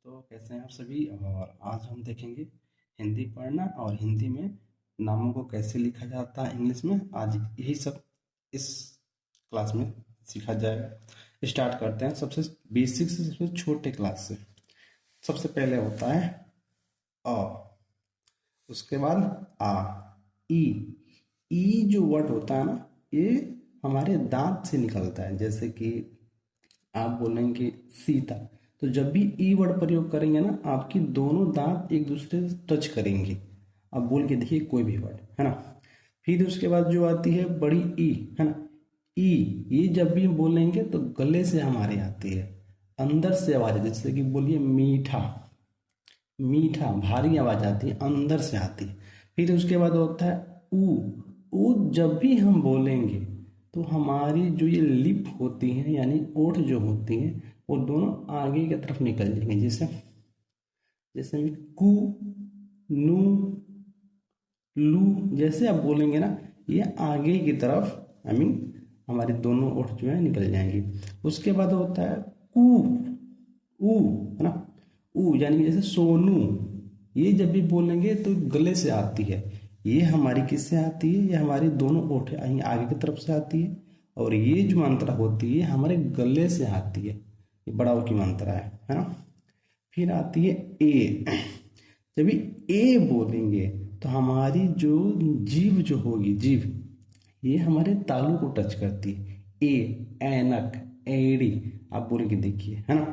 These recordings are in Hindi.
तो कैसे हैं आप सभी। और आज हम देखेंगे हिंदी पढ़ना और हिंदी में नामों को कैसे लिखा जाता है इंग्लिश में। आज यही सब इस क्लास में सीखा जाएगा। स्टार्ट करते हैं सबसे बेसिक से, सबसे छोटे क्लास से। सबसे पहले होता है अ, उसके बाद आ, ई। ई जो वर्ड होता है ना, ये हमारे दांत से निकलता है। जैसे कि आप बोलेंगे सीता, तो जब भी ई वर्ड प्रयोग करेंगे ना, आपकी दोनों दांत एक दूसरे से टच करेंगे। अब बोल के देखिए कोई भी वर्ड, है ना। फिर उसके बाद जो आती है बड़ी ई, है ना। ई, ये जब भी बोलेंगे तो गले से हमारे आती है, अंदर से आवाज। जैसे कि बोलिए मीठा, मीठा भारी आवाज आती है, अंदर से आती है। फिर उसके बाद होता है ऊ। ऊ जब भी हम बोलेंगे तो हमारी जो ये लिप होती हैं, यानी ओठ जो होती हैं, वो दोनों आगे की तरफ निकल जाएंगे। जैसे जैसे में कु, नू, लू, जैसे आप बोलेंगे ना, ये आगे की तरफ, आई मीन हमारे दोनों ओठ जो है निकल जाएंगे। उसके बाद होता है कू, ऊ, है ना। ऊ यानी जैसे सोनू, ये जब भी बोलेंगे तो गले से आती है। ये हमारी किससे आती है? ये हमारी दोनों ओठ आगे की तरफ से आती है। और ये जो मात्रा होती है हमारे गले से आती है। ये बड़ा ओ की मात्रा है ना। फिर आती है ए। जब भी ए बोलेंगे तो हमारी जो जीभ जो होगी, जीभ, ये हमारे तालू को टच करती है। ए, ऐनक, एड़ी, आप बोल के देखिए, है ना।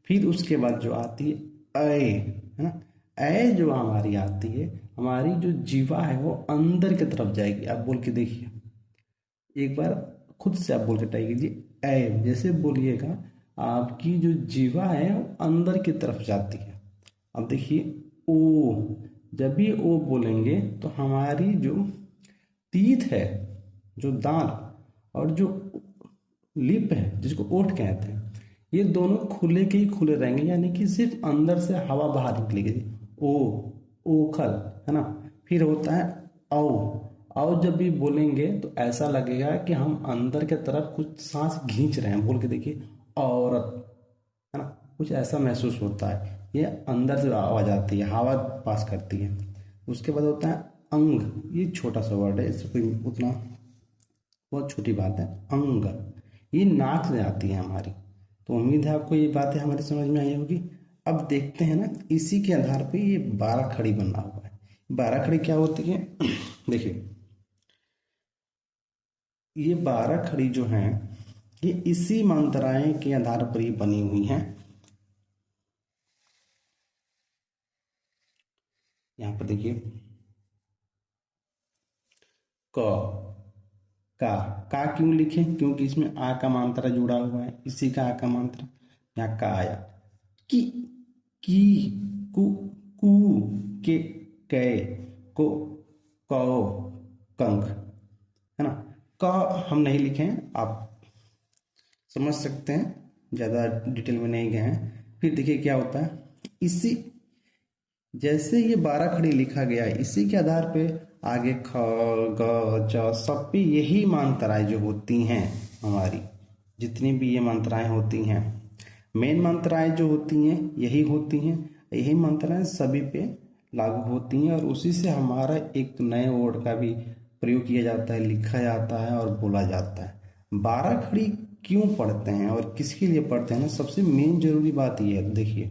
फिर उसके बाद जो आती है ऐ, है ना। ऐ जो हमारी आती है, हमारी जो जीवा है वो अंदर की तरफ जाएगी। आप बोल के देखिए एक बार, खुद से आप बोल के ट्राई कीजिए। ऐ जैसे बोलिएगा, आपकी जो जीवा है वो अंदर की तरफ जाती है। अब देखिए ओ, जब भी ओ बोलेंगे तो हमारी जो तीत है, जो दांत और जो लिप है, जिसको ओठ कहते हैं, ये दोनों खुले के ही खुले रहेंगे, यानी कि सिर्फ अंदर से हवा बाहर निकलेगी। ओ, ओखल, है ना। फिर होता है औ। औ जब भी बोलेंगे तो ऐसा लगेगा कि हम अंदर के तरफ कुछ सांस खींच रहे हैं। बोल के देखिए औरत, है ना। कुछ ऐसा महसूस होता है, ये अंदर से आवाज आती है, हवा पास करती है। उसके बाद होता है अंग। ये छोटा सा वर्ड है, इससे कोई उतना, बहुत छोटी बात है। अंग, ये नाक से आती है हमारी। तो उम्मीद है आपको ये बातें हमारी समझ में आई होगी। अब देखते हैं ना, इसी के आधार पे ये 12 खड़ी बना हुआ है। 12 खड़ी क्या होती है? देखिए, ये 12 खड़ी जो हैं, ये इसी मात्राएं के आधार पर ही बनी हुई हैं। यहाँ पर देखिए क, का क्यों लिखे? क्योंकि इसमें आ का मात्रा जुड़ा हुआ है, इसी का आ का मात्रा। यहाँ का आया। की, की, कु, कू, के, कै, को, कौ, कंक, है ना। क हम नहीं लिखे हैं, आप समझ सकते हैं, ज़्यादा डिटेल में नहीं गए हैं। फिर देखिए क्या होता है, इसी जैसे ये 12 खड़ी लिखा गया है, इसी के आधार पे आगे ख, ग, च, सब पे यही मात्राएं जो होती हैं हमारी, जितनी भी ये मात्राएं होती हैं, मेन मात्राएं जो होती हैं यही होती हैं। यही मात्राएं सभी पे लागू होती हैं और उसी से हमारा एक नए वर्ड का भी प्रयोग किया जाता है, लिखा जाता है और बोला जाता है। 12 खड़ी क्यों पढ़ते हैं और किसके लिए पढ़ते हैं ना, सबसे मेन जरूरी बात यह है। देखिए,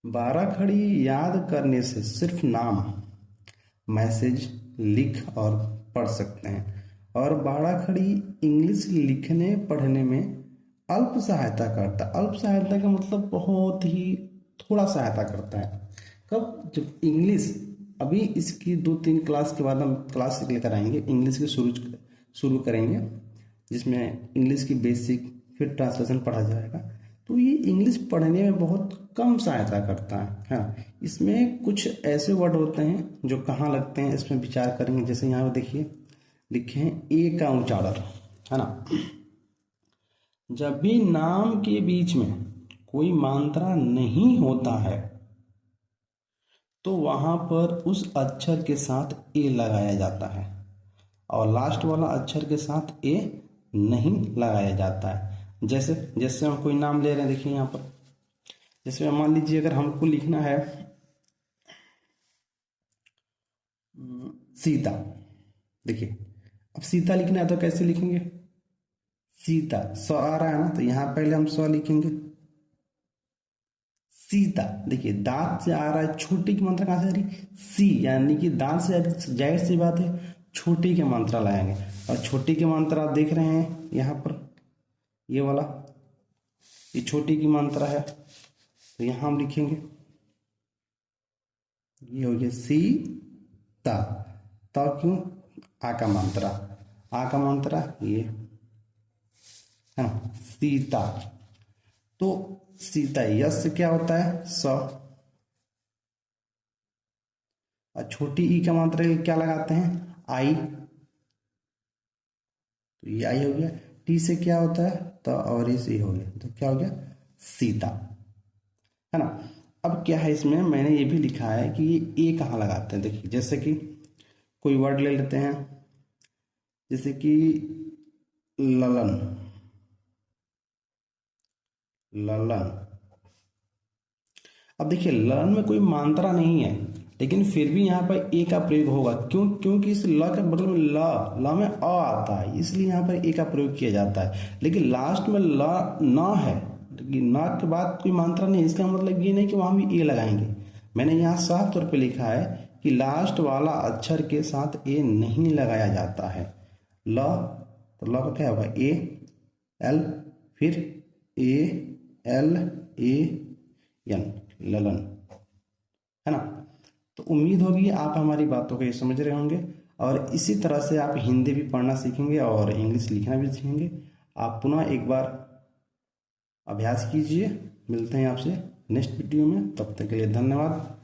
12 खड़ी याद करने से सिर्फ नाम, मैसेज लिख और पढ़ सकते हैं। और 12 खड़ी इंग्लिश लिखने पढ़ने में अल्प सहायता करता है। अल्प सहायता का मतलब बहुत ही थोड़ा सहायता करता है। कब? जब इंग्लिश, अभी इसकी 2-3 क्लास के बाद हम क्लास लेकर आएंगे, इंग्लिश की शुरू करेंगे, जिसमें इंग्लिश की बेसिक फिर ट्रांसलेशन पढ़ा जाएगा। तो ये इंग्लिश पढ़ने में बहुत कम सहायता करता है। हाँ, इसमें कुछ ऐसे वर्ड होते हैं जो कहाँ लगते हैं, इसमें विचार करेंगे। जैसे यहाँ पे देखिए लिखे हैं ए का उच्चारण, है ना। जब भी नाम के बीच में कोई मात्रा नहीं होता है तो वहां पर उस अक्षर के साथ ए लगाया जाता है और लास्ट वाला अक्षर के साथ ए नहीं लगाया जाता है। जैसे जैसे हम कोई नाम ले रहे हैं, देखिए यहाँ पर जैसे मान लीजिए अगर हमको लिखना है सीता, देखिए अब सीता लिखना है तो कैसे लिखेंगे, सीता स आ रहा है ना, तो यहाँ पहले हम स लिखेंगे, सीता। देखिए दांत से आ रहा है, छोटी की मात्रा कहाँ से आ रही, सी, यानी कि दांत से जाहिर सी बात है छोटी की मात्रा लगाएंगे, और छोटी की मात्रा आप देख रहे हैं यहाँ पर, ये वाला, ये छोटी की मात्रा है, तो यहाँ हम लिखेंगे, ये हो गया सीता। तो क्यों, आ का मात्रा, आ का मात्रा ये है ना, सीता। तो सीता यस से क्या होता है स, और छोटी ई का मात्रा के क्या लगाते हैं आई, तो ये आई हो गया। टी से क्या होता है तो, और इस ए हो गया, तो क्या हो गया सीता, है ना। अब क्या है इसमें, मैंने ये भी लिखा है कि ये ए कहाँ लगाते हैं। देखिए जैसे कि कोई वर्ड ले लेते हैं, जैसे कि ललन, ललन। अब देखिए ललन में कोई मात्रा नहीं है, लेकिन फिर भी यहाँ पर ए का प्रयोग होगा, क्यों, क्योंकि इस ल के बगल में ल में अ आता है, इसलिए यहाँ पर ए का प्रयोग किया जाता है। लेकिन लास्ट में ल न है, लेकिन न के बाद कोई मात्रा नहीं, इसका मतलब ये नहीं कि वहां भी ए लगाएंगे। मैंने यहाँ साफ तौर पे लिखा है कि लास्ट वाला अक्षर के साथ ए नहीं लगाया जाता है। ल, तो ल का क्या होगा ए एल, फिर A L A N, Lalan, है ना। तो उम्मीद होगी आप हमारी बातों को ये समझ रहे होंगे, और इसी तरह से आप हिंदी भी पढ़ना सीखेंगे और इंग्लिश लिखना भी सीखेंगे। आप पुनः एक बार अभ्यास कीजिए। मिलते हैं आपसे नेक्स्ट वीडियो में, तब तक के लिए धन्यवाद।